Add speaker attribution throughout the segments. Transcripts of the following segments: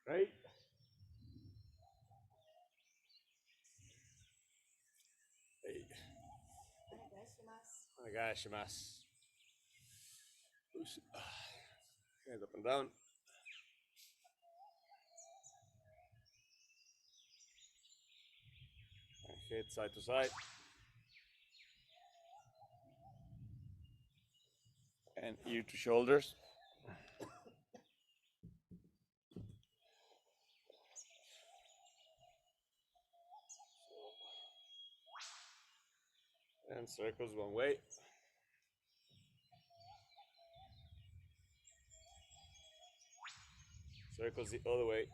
Speaker 1: Right? Hey. Onegaishimasu. Hands up and down. And head side to side. And ear to shoulders. And circles one way. Circles the other way.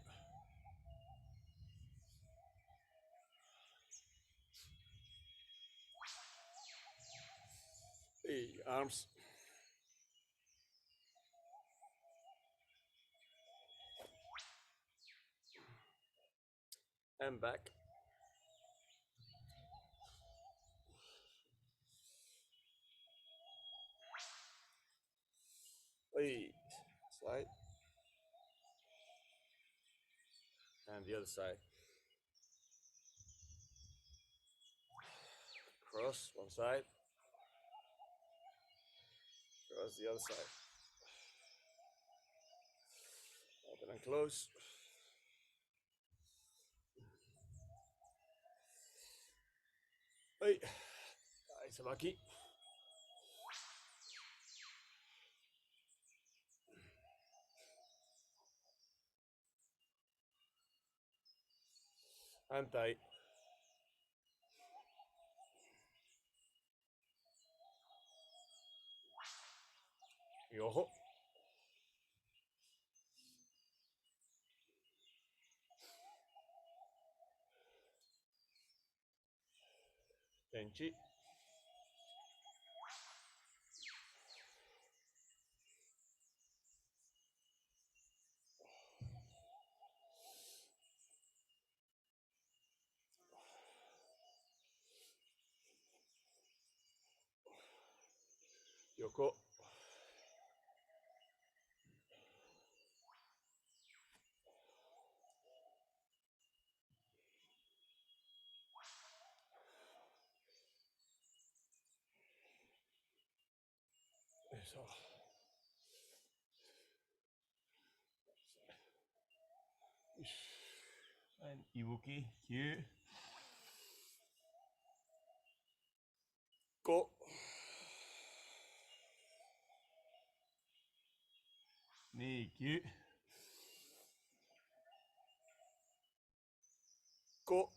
Speaker 1: Hey, arms. And back. Hey, side. And the other side. Cross one side. Cross the other side. Open and close. Hey, Sabaki. And tight. Yoho. Tenchi. Yoko. So. And Ibuki. Kyu. Go. Ni kyu. Go.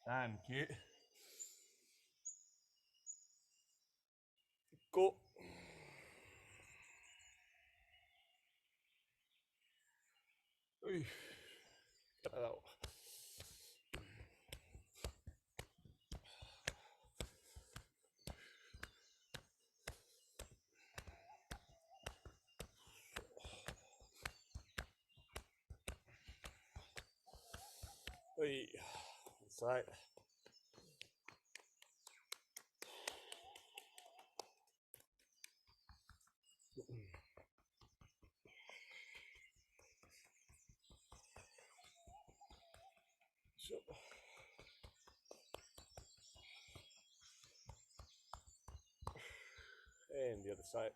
Speaker 1: San kyu. Go. Uy. Carado. Uy. Side. So. And the other side.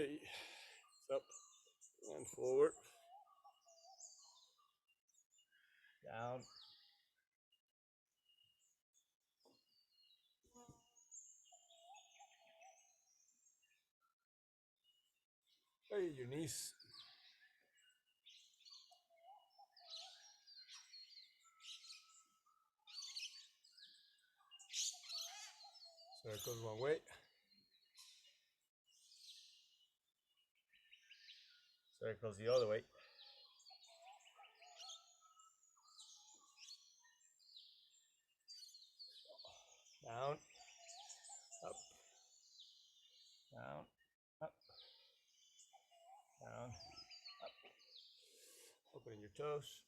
Speaker 1: Hey, it's up and forward. Down. Hey, your knees. Circles one way. Circles the other way. Down. Up. Down. Up. Down. Up. Opening your toes.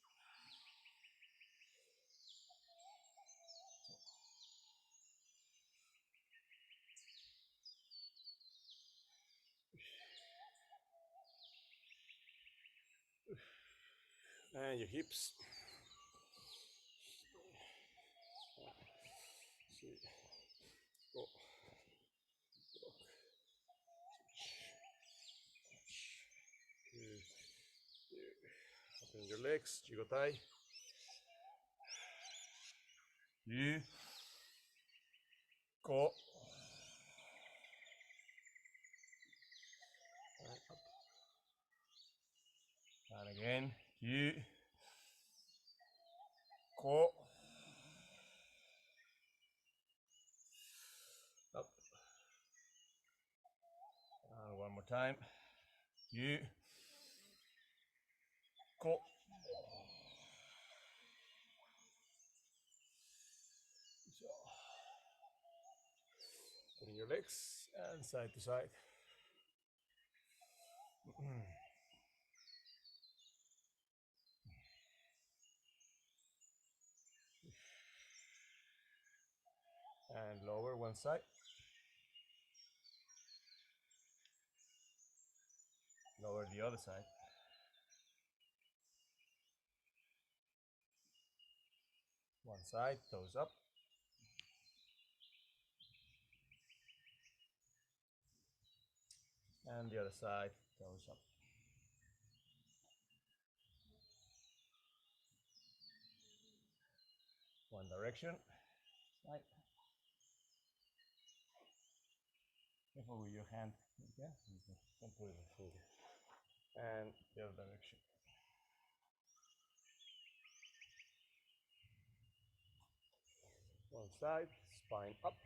Speaker 1: And your hips. See. Go. Open your legs. Jigotai. You. Go. And up. And again. You. Go. Up. And one more time. You. Go. So. Putting your legs and side to side. And lower one side. Lower the other side. One side, toes up. And the other side, toes up. One direction, side. Careful with your hand. Yeah, you can put it forward. And the other direction. One side, spine up.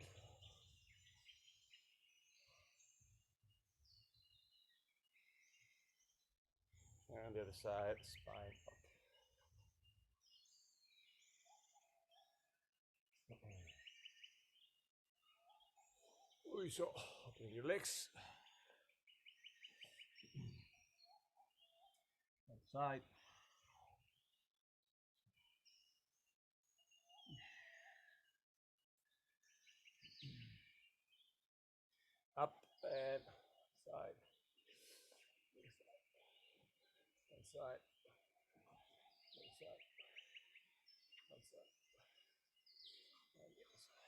Speaker 1: And the other side, spine up. So, open your legs. Outside. Up and side. One side. One side. One side. And the other side.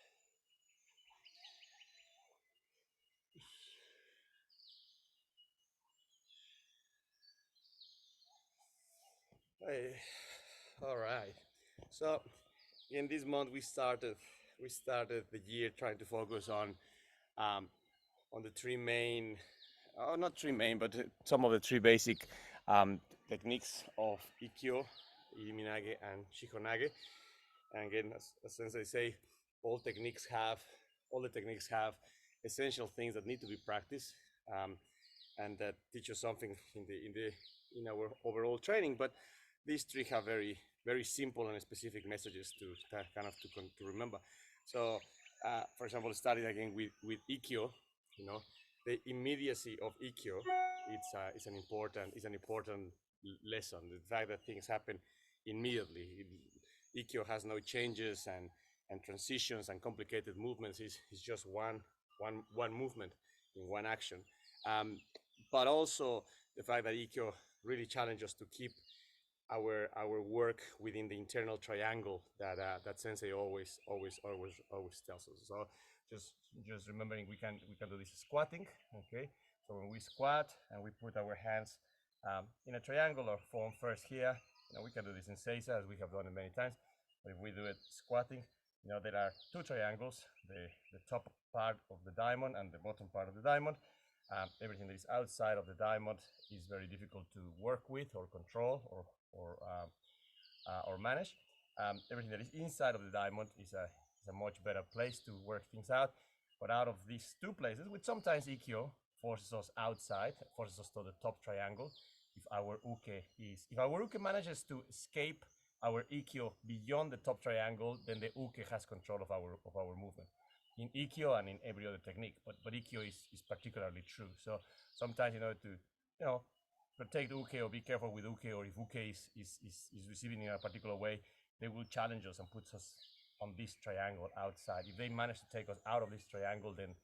Speaker 1: Hey, all right. So in this month we started the year trying to focus um, on the three main, not three main, but some of the three basic techniques of Ikkyo, Irimi and Shihonage. And again, as Sensei say, all the techniques have essential things that need to be practiced, um, and that teach us something in our overall training. But these three have very simple and specific messages to remember. So, for example, starting again with Ikkyo, you know, the immediacy of Ikkyo, it's an important lesson. The fact that things happen immediately. Ikkyo has no changes and transitions and complicated movements. Is just one movement in one action. Um, but also the fact that Ikkyo really challenges us to keep our work within the internal triangle that Sensei always tells us. So just remembering we can do this squatting, okay, So when we squat and we put our hands in a triangular form first here, we can do this in Seiza as we have done it many times. But if we do it squatting, there are two triangles, the top part of the diamond and the bottom part of the diamond. Everything that is outside of the diamond is very difficult to work with or control or manage. Everything that is inside of the diamond is a much better place to work things out. But out of these two places, which sometimes Ikkyo forces us outside, forces us to the top triangle, if our uke manages to escape our Ikkyo beyond the top triangle, then the uke has control of our movement. In Ikkyo and in every other technique, but Ikkyo is particularly true. So sometimes in order to protect uke or be careful with uke, or if uke is receiving in a particular way, they will challenge us and put us on this triangle outside. If they manage to take us out of this triangle, then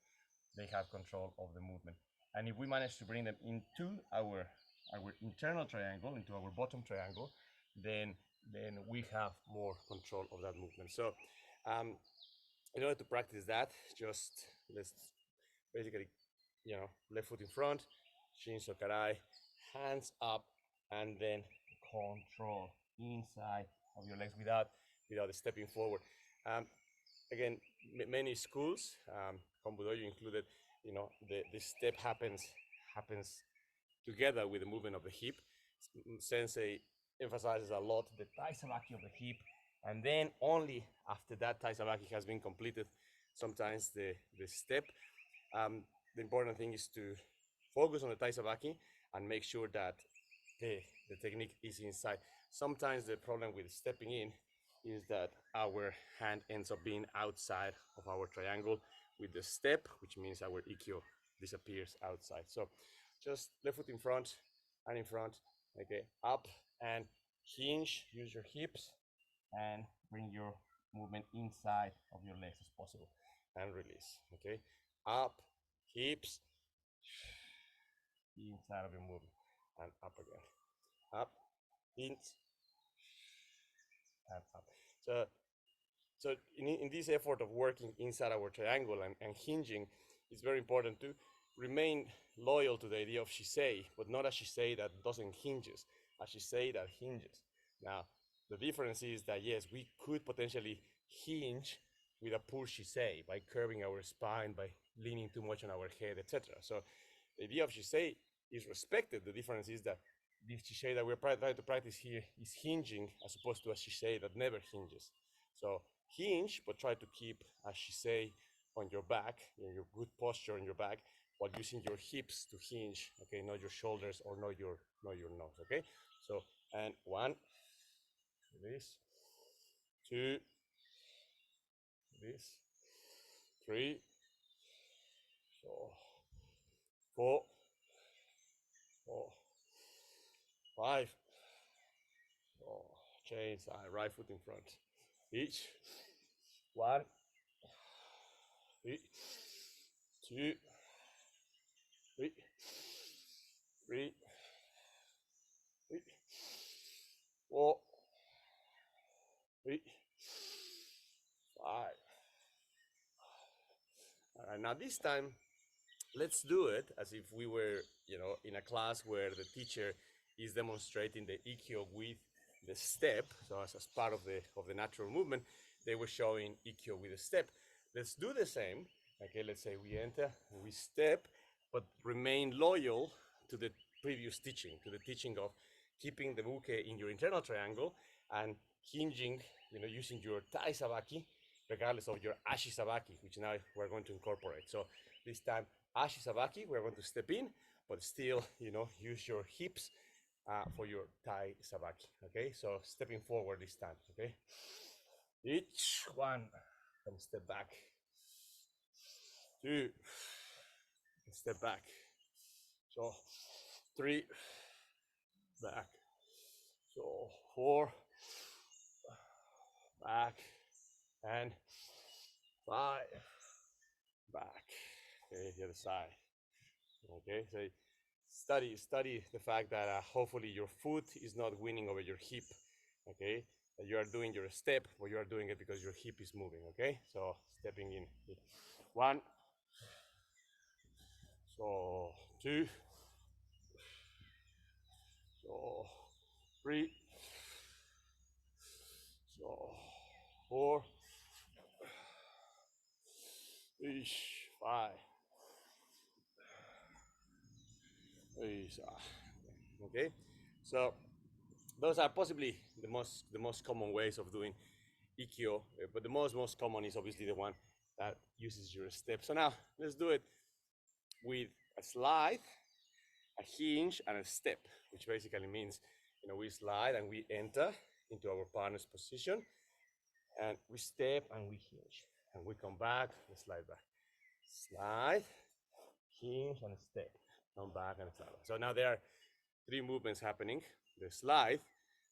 Speaker 1: they have control of the movement. And if we manage to bring them into our internal triangle, into our bottom triangle, then we have more control of that movement. So in order to practice that, just let's basically, left foot in front, shin sokarai, hands up, and then control inside of your legs without stepping forward. Again, many schools, Kombudoyo included, the step happens together with the movement of the hip. Sensei emphasizes a lot the taisabaki of the hip, and then only after that taisabaki has been completed, sometimes the step. The important thing is to focus on the taisabaki and make sure that the technique is inside. Sometimes the problem with stepping in is that our hand ends up being outside of our triangle with the step, which means our Ikkyo disappears outside. So just left foot in front and in front, okay, up and hinge, use your hips and bring your movement inside of your legs as possible and release, okay? Up, hips, inside of your movement and up again. Up, hinge, and up. So in this effort of working inside our triangle and hinging, it's very important to remain loyal to the idea of shisei, but not a shisei that doesn't hinges, a shisei that hinges. Now, the difference is that yes, we could potentially hinge with a poor shisei by curving our spine, by leaning too much on our head, etc. So the idea of shisei is respected. The difference is that this shisei that we're trying to practice here is hinging as opposed to a shisei that never hinges. So hinge, but try to keep a shisei on your back, your good posture on your back, while using your hips to hinge, okay, not your shoulders or not your nose, okay? So, and 1, this, 2, this, 3, so 4, 5, so change side, right foot in front, each, 1, 3, 2, 3, 3, 3, 4, 3, 5. All right, now this time, let's do it as if we were, in a class where the teacher is demonstrating the Ikkyo with the step. So as part of the natural movement, they were showing Ikkyo with a step. Let's do the same. Okay, let's say we enter, we step, but remain loyal to the previous teaching, to the teaching of keeping the uke in your internal triangle and hinging, using your taisabaki, regardless of your ashisabaki, which now we're going to incorporate. So this time, ashisabaki, we're going to step in, but still, use your hips for your taisabaki, okay? So stepping forward this time, okay? Each one, and step back. 2, step back. So 3, back. So 4, back, and 5, back. Okay, the other side. Okay, so study the fact that hopefully your foot is not winning over your hip. Okay, that you are doing your step, but you are doing it because your hip is moving. Okay, so stepping in. 1, So 2, so 3, so 4, 5, okay. So those are possibly the most common ways of doing Ikkyo, but the most common is obviously the one that uses your step. So now let's do it with a slide, a hinge, and a step, which basically means, we slide and we enter into our partner's position, and we step and we hinge, and we come back and slide back. Slide, hinge, and step. Come back and slide back. So now there are 3 movements happening. The slide,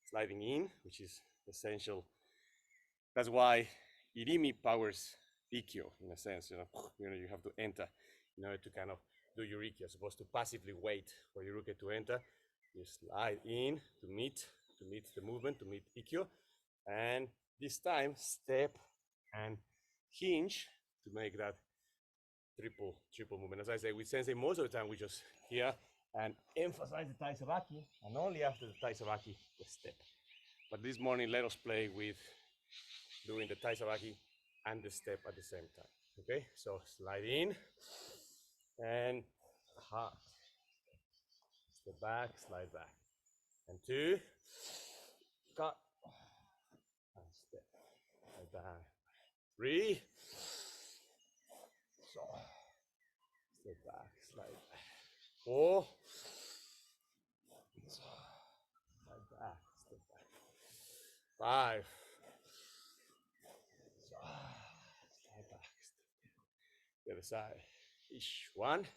Speaker 1: sliding in, which is essential. That's why Irimi powers Ikkyo, in a sense. You have to enter in order to kind of do your Ikkyo. You're supposed to passively wait for your Uke to enter. You slide in to meet the movement, to meet Ikkyo, and this time step and hinge to make that triple movement. As I say, with Sensei, most of the time we just here and emphasize the Taisabaki, and only after the Taisabaki, the step. But this morning, let us play with doing the Taisabaki and the step at the same time. Okay, so slide in and step back, slide back, and 2, cut, and step, slide back, 3, so step back, slide back, 4, so slide back, step back, 5, so slide back, step back. The other side, 1,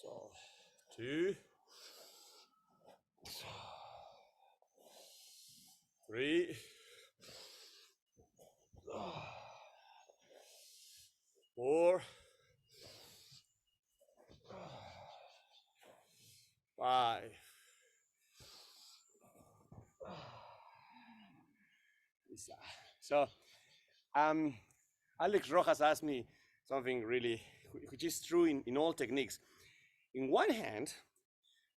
Speaker 1: so 2, 3, 4, 5. So, Alex Rojas asked me something really, which is true in all techniques. In one hand,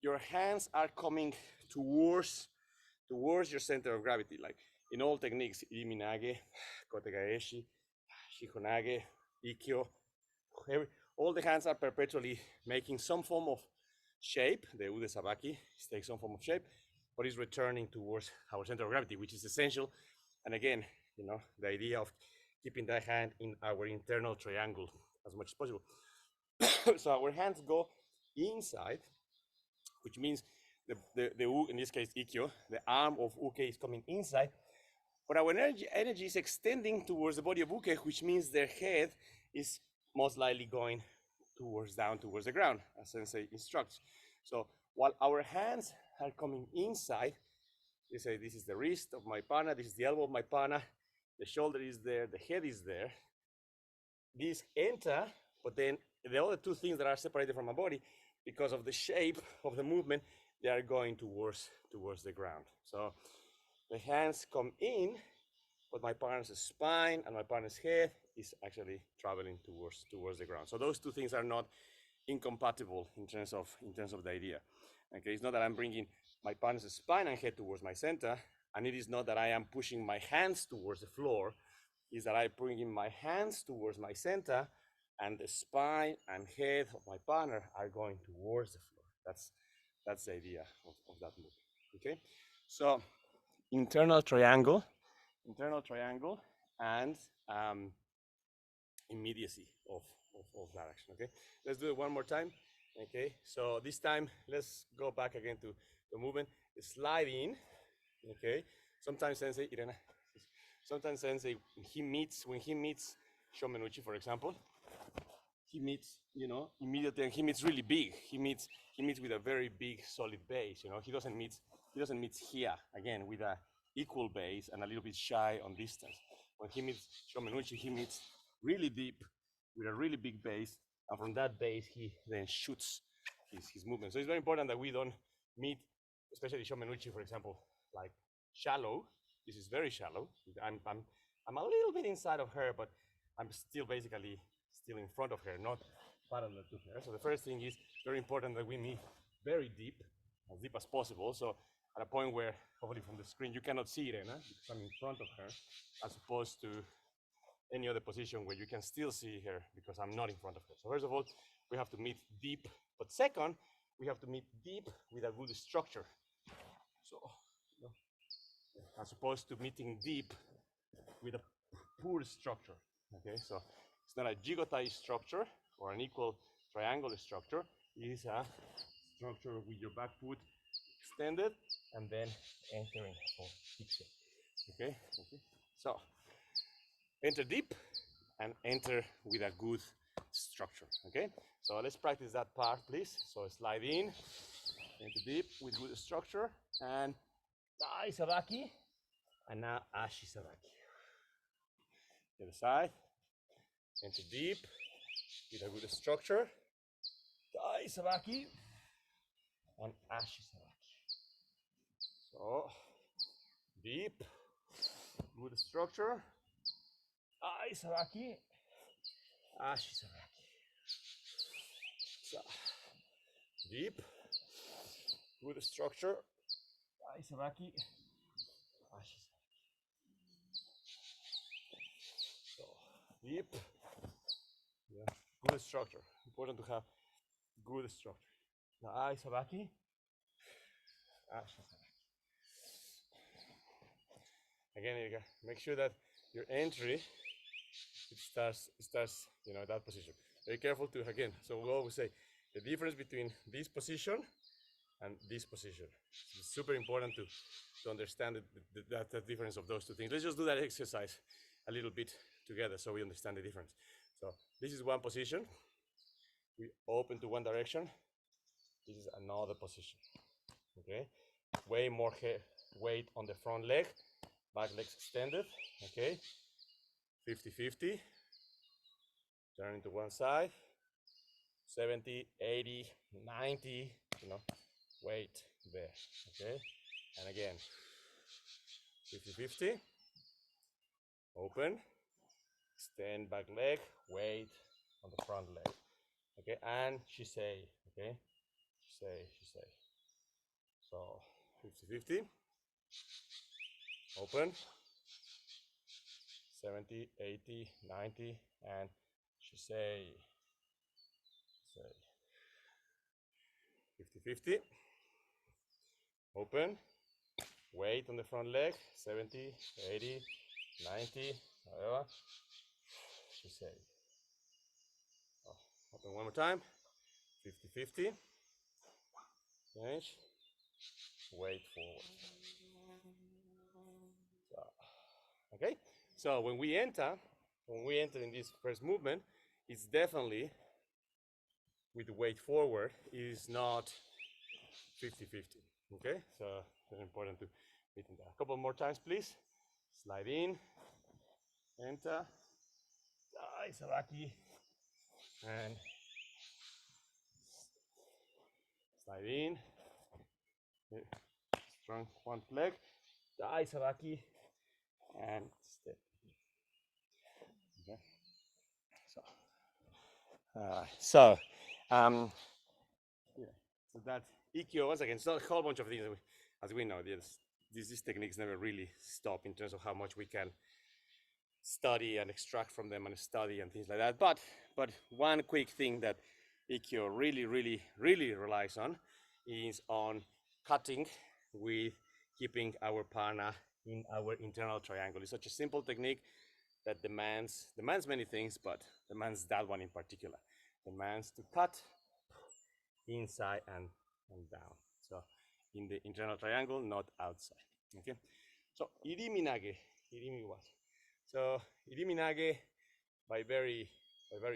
Speaker 1: your hands are coming towards your center of gravity. Like in all techniques, Irimi nage, Kotegaeshi, Shihonage, Ikkyo, all the hands are perpetually making some form of shape. The Ude Sabaki takes some form of shape, but is returning towards our center of gravity, which is essential. And again, the idea of keeping that hand in our internal triangle as much as possible. So our hands go inside, which means the in this case Ikkyo, the arm of Uke is coming inside, but our energy is extending towards the body of Uke, which means their head is most likely going down towards the ground, as Sensei instructs. So while our hands are coming inside, they say this is the wrist of my pana, this is the elbow of my pana, the shoulder is there, the head is there. These enter, but then the other 2 things that are separated from my body, because of the shape of the movement, they are going towards the ground. So the hands come in, but my partner's spine and my partner's head is actually traveling towards the ground. So those 2 things are not incompatible in terms of the idea. Okay, it's not that I'm bringing my partner's spine and head towards my center, and it is not that I am pushing my hands towards the floor. Is that I'm bringing my hands towards my center, and the spine and head of my partner are going towards the floor. That's the idea of that movement. Okay, so internal triangle, and immediacy of that action. Okay, let's do it one more time. Okay, so this time let's go back again to the movement. Slide in. Okay, sometimes Sensei Irena. Sometimes Sensei, when he meets Shomenuchi, for example, he meets, immediately, and he meets really big. He meets with a very big, solid base. He doesn't meet here again with a equal base and a little bit shy on distance. When he meets Shomenuchi, he meets really deep with a really big base, and from that base he then shoots his movement. So it's very important that we don't meet, especially Shomenuchi, for example, like shallow. This is very shallow. I'm a little bit inside of her, but I'm still basically still in front of her, not parallel to her. So the first thing is very important that we meet very deep, as deep as possible. So at a point where, hopefully from the screen, you cannot see Irene because I'm in front of her, as opposed to any other position where you can still see her because I'm not in front of her. So first of all, we have to meet deep. But second, we have to meet deep with a good structure. So, you know, as opposed to meeting deep with a poor structure. Okay, so it's not a jigotai structure or an equal triangle structure. It is a structure with your back foot extended and then entering for Ikkyo. Okay, so enter deep and enter with a good structure. Okay, so let's practice that part, please. So slide in, enter deep with good structure, and Dai Sabaki, and now Ashi Sabaki. The other side, enter deep with a good structure, Dai Sabaki, and Ashi Sabaki. So deep, good structure, Dai Sabaki, Ashi Sabaki. So, deep, good structure, Dai Sabaki, Ashi Sabaki. So deep, yeah, good structure. Important to have good structure. Dai Sabaki, Ashi Sabaki. Again, Erika, make sure that your entry it starts that position. Very careful to again. So we always say the difference between this position and this position. It's super important to understand the difference of those two things. Let's just do that exercise a little bit together so we understand the difference. So this is one position. We open to one direction. This is another position. Okay, way more weight on the front leg, back legs extended. Okay, 50-50. Turn to one side. 70, 80, 90. You know, weight there. Okay, and again, 50-50. Open. Extend back leg. Weight on the front leg. Okay, and shisei. Okay, shisei. So 50-50. Open. 70, 80, 90, and shisei. 50-50. Open. Weight on the front leg. 70, 80, 90, whatever. Shisei. Oh, open one more time. 50-50. Change. Weight forward. So, okay. So when we enter in this first movement, it's definitely with the weight forward. It is not 50-50. Okay. So it's important to meet in that. A couple more times, please. Slide in. Enter. Dai Sabaki. And slide in. Strong front leg. Dai Sabaki. And step. Okay. So that's Ikkyo. Once again, it's not a whole bunch of things. As we know, these techniques never really stop in terms of how much we can study and extract from them and study and things like that. But one quick thing that Ikkyo really relies on is on cutting with keeping our prana in our internal triangle. It's such a simple technique that demands many things, but demands that one in particular. Demands to cut inside and down. So in the internal triangle, not outside. Okay. So Irimi nage, Irimi what? So Irimi nage, by very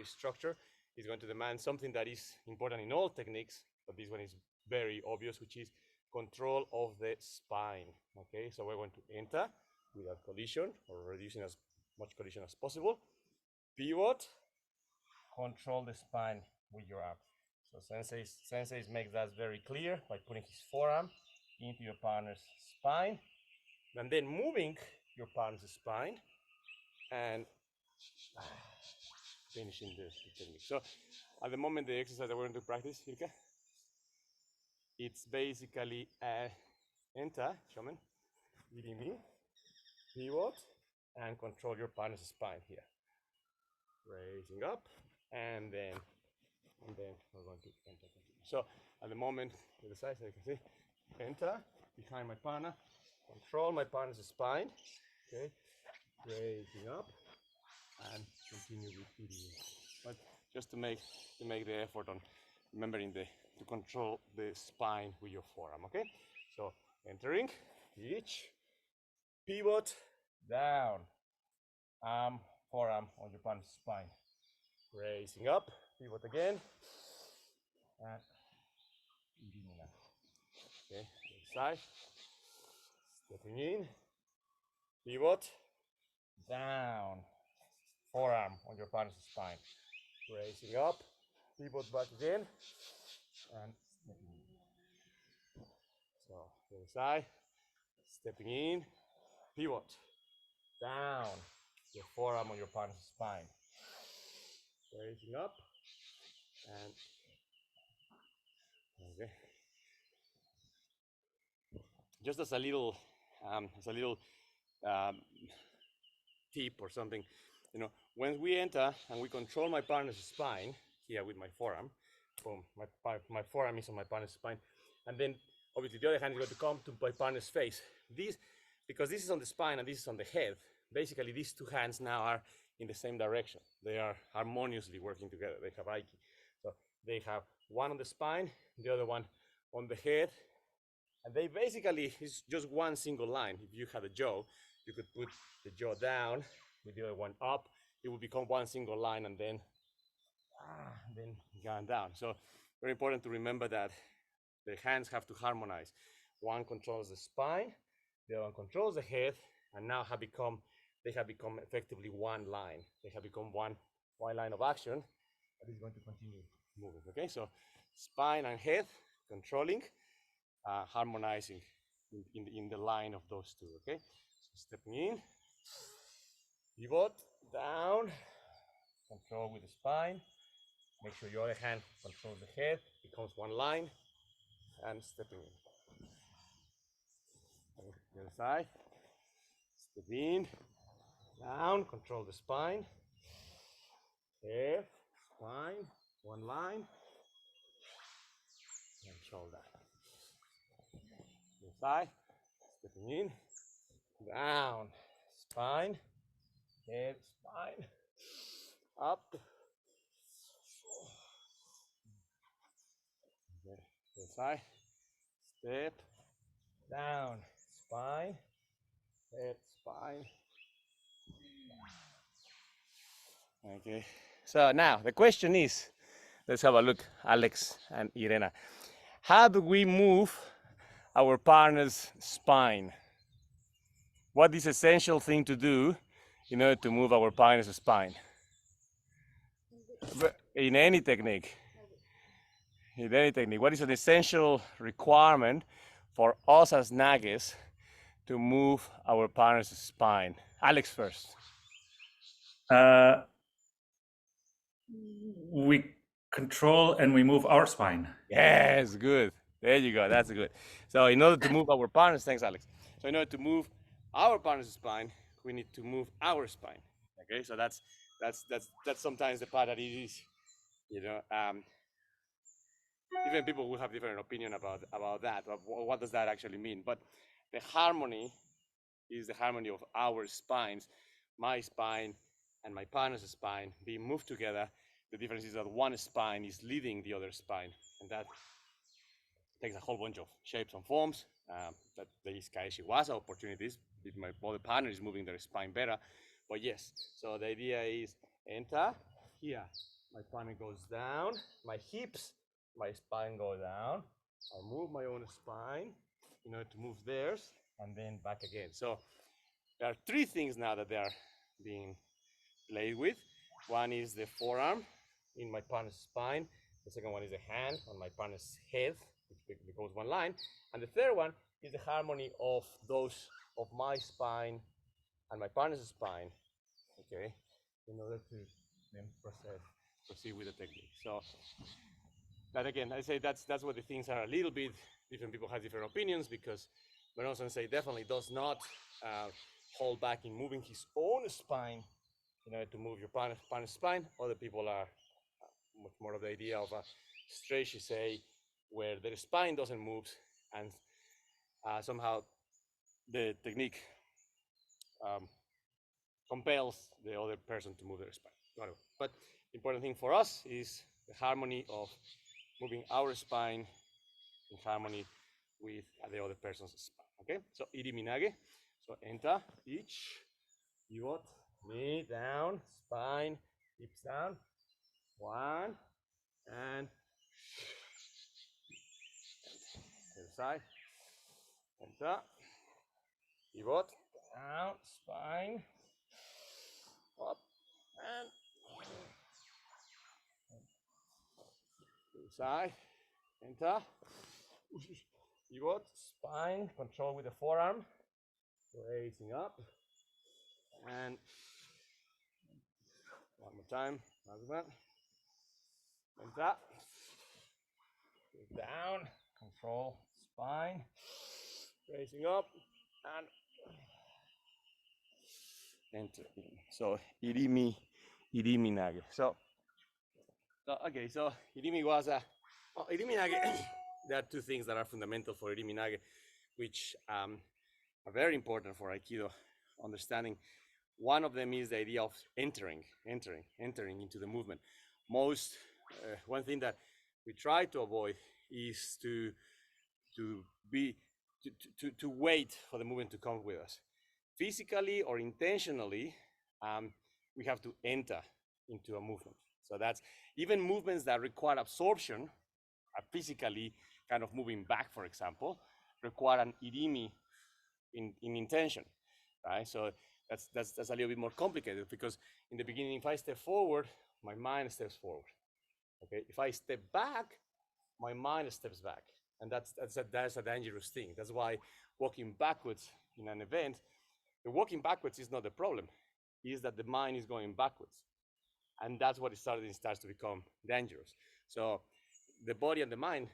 Speaker 1: structure, is going to demand something that is important in all techniques, but this one is very obvious, which is control of the spine. Okay. So we're going to enter without collision or reducing as much collision as possible. Pivot, control the spine with your arm. So sensei makes that very clear by putting his forearm into your partner's spine and then moving your partner's spine and finishing the technique. So at the moment, the exercise that we're going to practice, Ilka, it's basically enter, shaman, Irimi, pivot, and control your partner's spine here. Raising up, and then we're going to enter. So at the moment, with the size, as you can see, enter behind my partner, control my partner's spine, okay, raising up, and continue with Irimi. But just to make the effort on remembering to control the spine with your forearm, okay? So entering, reach, pivot, down, arm, forearm on your partner's spine, raising up, pivot again, and okay, side, stepping in, pivot, down, forearm on your partner's spine, raising up, pivot back again, and stepping in. So the other side, stepping in, pivot, down, your forearm on your partner's spine, raising up, and okay. Just as a little tip or something, you know, when we enter and we control my partner's spine here with my forearm, boom, my forearm is on my partner's spine, and then obviously the other hand is going to come to my partner's face. Because this is on the spine and this is on the head, basically these two hands now are in the same direction. They are harmoniously working together. They have Aiki. So they have one on the spine, the other one on the head, and they basically is just one single line. If you had a jaw, you could put the jaw down with the other one up. It would become one single line, and then going down. So very important to remember that the hands have to harmonize. One controls the spine, the other one controls the head, and now they have become effectively one line. They have become one line of action that is going to continue moving. Okay, so spine and head controlling, harmonizing in the line of those two. Okay, so stepping in, pivot, down, control with the spine. Make sure your other hand controls the head, becomes one line, and stepping in. The other side, step in, down, control the spine, head, spine, one line, control that. The other side, stepping in, down, spine, head, spine, up. Okay. The other side, step, down, spine, head, spine. Okay, so now the question is, let's have a look, Alex and Irena. How do we move our partner's spine? What is the essential thing to do in order to move our partner's spine? In any technique. In any technique, what is an essential requirement for us as nages to move our partner's spine? Alex first.
Speaker 2: We control and we move our spine.
Speaker 1: Yes, good. There you go. That's good. So in order to move our partner's, thanks, Alex. So in order to move our partner's spine, we need to move our spine. Okay, so that's sometimes the part that it is, you know, different people will have different opinion about that. What does that actually mean? But the harmony is the harmony of our spines, my spine and my partner's spine being moved together. The difference is that one spine is leading the other spine, and that takes a whole bunch of shapes and forms. That there is kaishiwaza opportunities if my other partner is moving their spine better. But yes, so the idea is enter here. My partner goes down, my hips, my spine go down. I'll move my own spine in order to move theirs, and then back again. So there are three things now that they are being played with. One is the forearm in my partner's spine. The second one is the hand on my partner's head, which becomes one line. And the third one is the harmony of my spine and my partner's spine, okay, in order to then proceed with the technique. So that again, I say that's what the things are a little bit different. People have different opinions because Maron Sensei definitely does not hold back in moving his own spine in order to move your partner's spine. Other people are much more of the idea of a straight shisei where their spine doesn't move and somehow the technique compels the other person to move their spine. Whatever. But the important thing for us is the harmony of moving our spine in harmony with the other person's spine. Okay, so Irimi Nage. So enter each, pivot, knee down, spine, hips down. One, and to the side. Enter, pivot, down, spine, up, and to the side. Enter, pivot, spine, control with the forearm, raising up, and one more time, enter, down, control spine, raising up, and enter. So Irimi Nage. So okay, so Irimi was a Irimi Nage. There are two things that are fundamental for Irimi Nage, which are very important for Aikido understanding. One of them is the idea of entering into the movement. One thing that we try to avoid is to wait for the movement to come with us. Physically or intentionally, we have to enter into a movement. So that's even movements that require absorption are physically kind of moving back, for example, require an irimi in intention, right? So that's a little bit more complicated because in the beginning, if I step forward, my mind steps forward. Okay, if I step back, my mind steps back, and that's a dangerous thing. That's why walking backwards in an event, the walking backwards is not the problem. It is that the mind is going backwards, and that's what it starts to become dangerous. So the body and the mind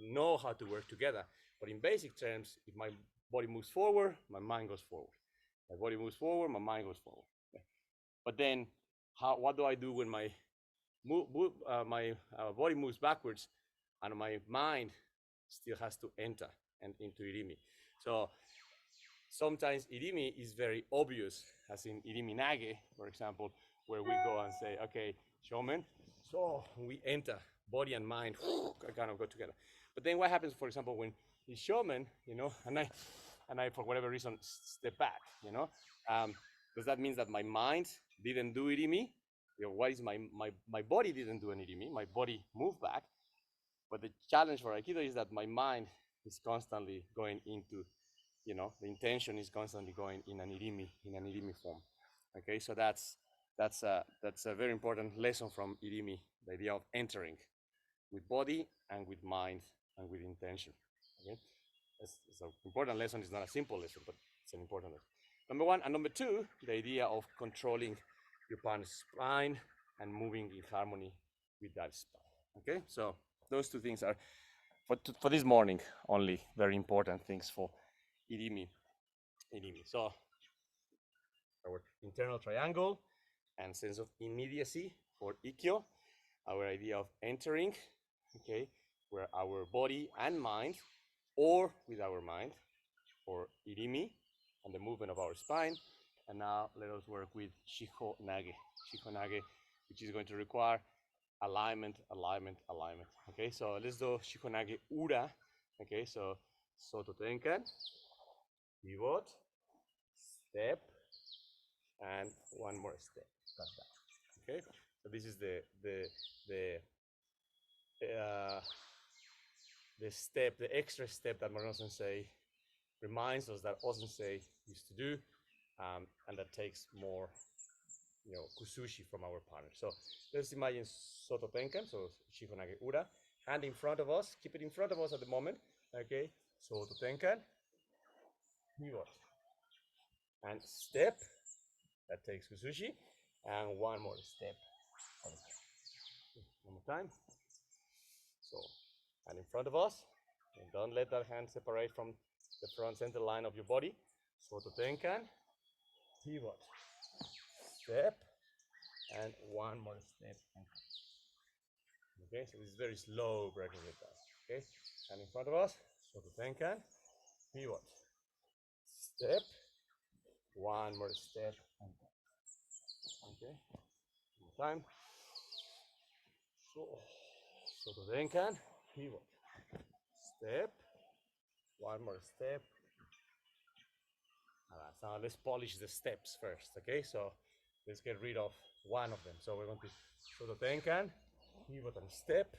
Speaker 1: know how to work together, but in basic terms, if my body moves forward, my mind goes forward. My body moves forward, my mind goes forward. But then, what do I do when my body moves backwards and my mind still has to enter into Irimi? So sometimes Irimi is very obvious, as in Irimi Nage, for example, where we go and say, okay, Shomen, so we enter, body and mind kind of go together. But then what happens, for example, when it's Shomen, and I for whatever reason step back, does that mean that my mind didn't do Irimi? What is my body didn't do an Irimi, my body moved back, but the challenge for Aikido is that my mind is constantly going into, the intention is constantly going in an Irimi form. Okay, so that's a very important lesson from Irimi, the idea of entering with body and with mind and with intention. Okay, it's an important lesson. It's not a simple lesson, but it's an important lesson. Number one, and number two, the idea of controlling your partner's spine and moving in harmony with that spine. Okay, so those two things are for this morning only very important things for Irimi. So our internal triangle and sense of immediacy for Ikkyo, our idea of entering, okay, where our body and mind, or with our mind, for Irimi and the movement of our spine. And now let us work with Shihonage, which is going to require alignment. Okay, so let's do Shihonage Ura. Okay, so Soto Tenkan, pivot, step, and one more step. Okay, so this is the step, the extra step that Maron Sensei reminds us that O-Sensei used to do, and that takes more, kusushi from our partner. So let's imagine Soto Tenkan, so Shihonage Ura, hand in front of us, keep it in front of us at the moment. Okay, Soto Tenkan, pivot, and step, that takes kusushi, and one more step. One more time. So, and in front of us, and don't let that hand separate from the front center line of your body. Soto Tenkan, pivot, step, and one more step. Okay, so this is very slow breaking it down. Okay, and in front of us, Soto Tenkan, pivot, step, one more step. Okay, one more time. So, Soto Tenkan, pivot, step, one more step. All right, so let's polish the steps first, okay? So let's get rid of one of them. So we're going to Soto Tenkan, pivot and step,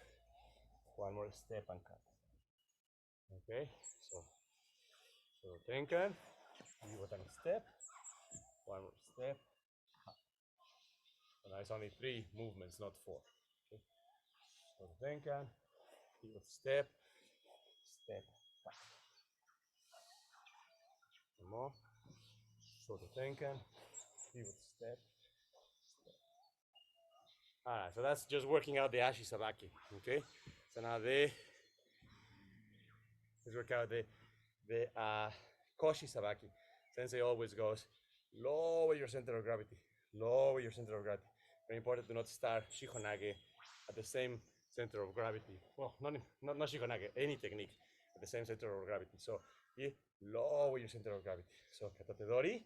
Speaker 1: one more step and cut. Okay, so Soto Tenkan, pivot and step, one more step, cut. So now it's only 3 movements, not 4. Okay, Soto Tenkan, pivot, step, step, cut. One more. Soto Tenkan, pivot, step, step. All right, so that's just working out the Ashi Sabaki. Okay, so now let's work out the Koshi Sabaki. Sensei always goes, lower your center of gravity, lower your center of gravity. Very important to not start Shihonage at the same center of gravity. Well, not Shihonage, any technique at the same center of gravity. So you lower your center of gravity. So Katate Dori,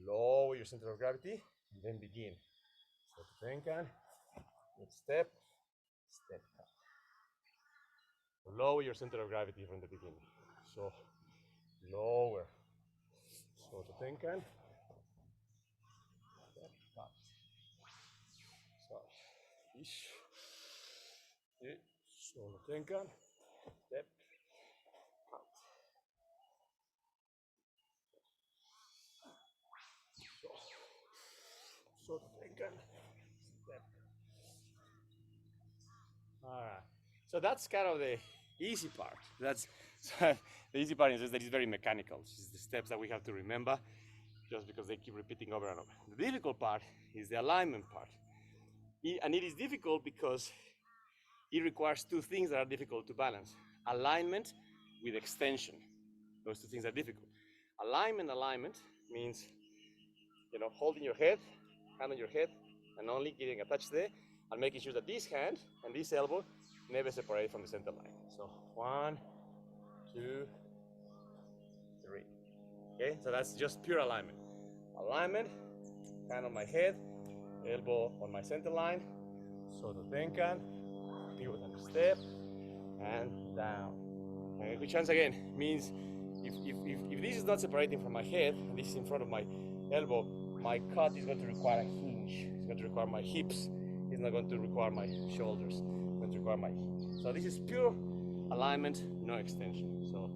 Speaker 1: lower your center of gravity, and then begin. So Tenkan, step, step, cut. Lower your center of gravity from the beginning. So lower. So Tenkan, step, cut. So ish. So Tenkan, step, cut. So Tenkan, step. All right. So that's kind of the easy part. That's the easy part is that it's very mechanical. It's the steps that we have to remember just because they keep repeating over and over. The difficult part is the alignment part. And it is difficult because it requires 2 things that are difficult to balance. Alignment with extension. Those 2 things are difficult. Alignment means, holding your head, hand on your head, and only getting attached there, and making sure that this hand and this elbow never separate from the center line. So 1, 2, 3. Okay, so that's just pure alignment. Alignment, hand on my head, elbow on my center line, Soto Tenkan, pivot and step, and down. Okay, which once again means if this is not separating from my head, and this is in front of my elbow, my cut is going to require a hinge. It's going to require my hips. It's not going to require my shoulders. It's going to require my hips. So this is pure alignment, no extension. So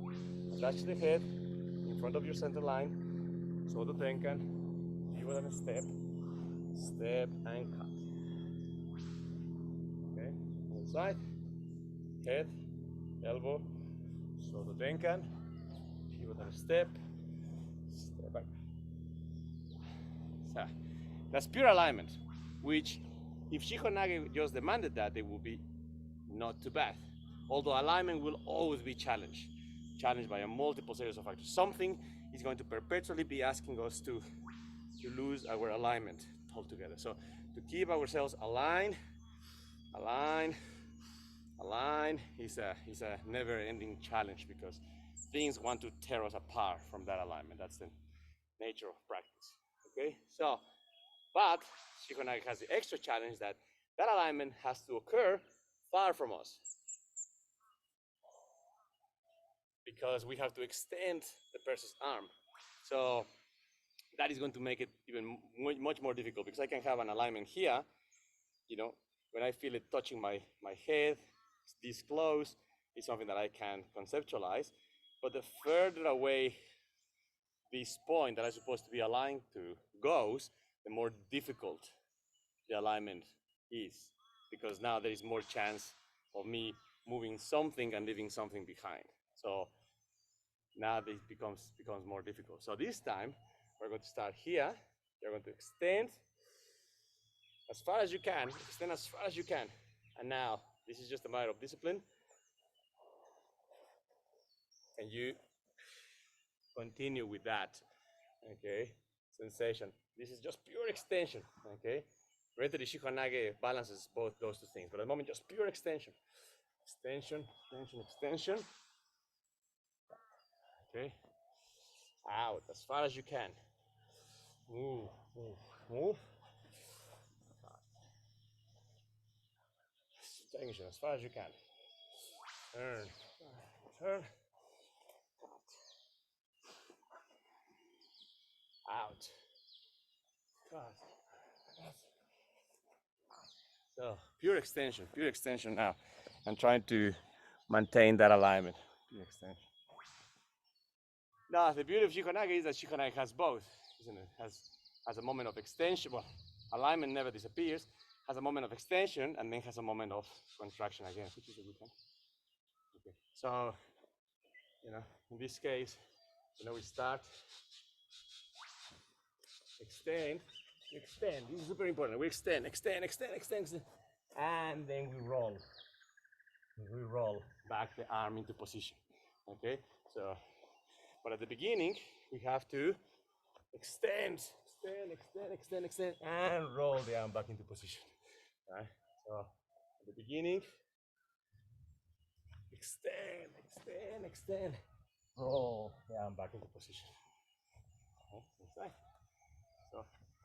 Speaker 1: attach the head in front of your center line. Soto Tenkan, pivot and step, step and cut. Okay, one side, head, elbow, Soto Tenkan, pivot and step, step back. So that's pure alignment, which if Shihonage just demanded that, it would be not too bad. Although alignment will always be challenged by a multiple series of factors. Something is going to perpetually be asking us to lose our alignment altogether. So to keep ourselves aligned is a never-ending challenge because things want to tear us apart from that alignment. That's the nature of practice. Okay, so but Shihonage has the extra challenge that alignment has to occur far from us because we have to extend the person's arm. So that is going to make it even much more difficult because I can have an alignment here, when I feel it touching my head, this close, it's something that I can conceptualize. But the further away this point that I'm supposed to be aligned to goes, the more difficult the alignment is, because now there is more chance of me moving something and leaving something behind. So now this becomes more difficult. So this time we're going to start here. We're going to extend as far as you can, extend as far as you can. And now, this is just a matter of discipline. And you continue with that, okay, sensation. This is just pure extension, okay. Relatively Shihonage balances both those two things, but at the moment, just pure extension. Extension, extension, extension. Okay. Out as far as you can. Move, move, move. Extension as far as you can. Turn, turn. Out. So pure extension now. I'm trying to maintain that alignment. Pure extension. Now the beauty of Shihonage is that Shihonage has both, isn't it? Has a moment of extension. Well, alignment never disappears. Has a moment of extension and then has a moment of contraction again, which is a good one. Okay. So, in this case, we start extend. This is super important. We extend, and then we roll. We roll back the arm into position. Okay. So, but at the beginning, we have to extend, and roll the arm back into position. Right. So, at the beginning, extend, roll the arm back into position. Okay. So,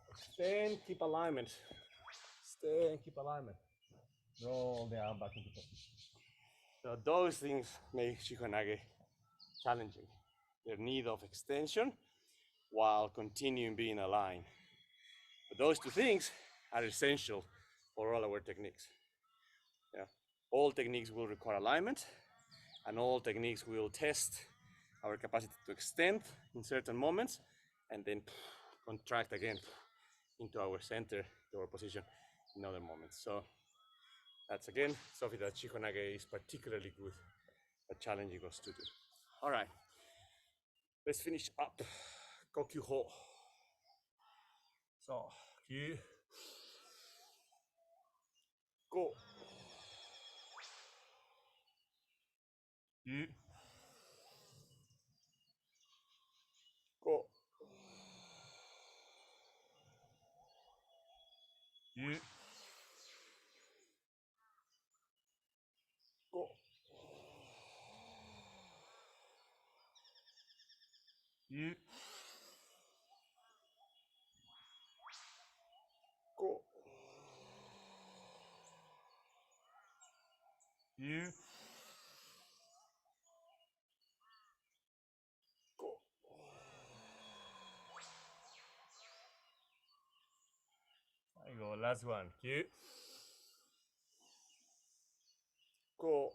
Speaker 1: extend, keep alignment. Extend, keep alignment. Roll the arm back into position. So those things make Shihonage challenging. Their need of extension while continuing being aligned. But those two things are essential for all our techniques. Yeah. All techniques will require alignment, and all techniques will test our capacity to extend in certain moments and then contract again into our center, to our position in other moments. So that's again something that Shihonage is particularly good at challenging us to do. All right, let's finish up. Kokyu Ho. So, Kyu, Go. Kyu, Go. Kyu, Go. Kyu, Go. Kyu, Go. There you go, last one. Kyu, Go.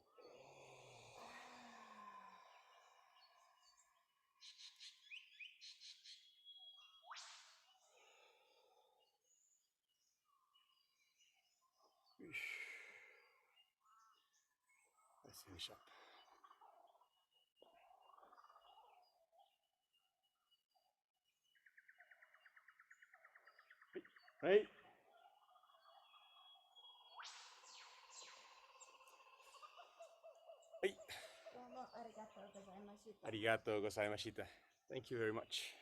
Speaker 1: Let's finish up. Right? Arigatou gozaimashita. Thank you very much.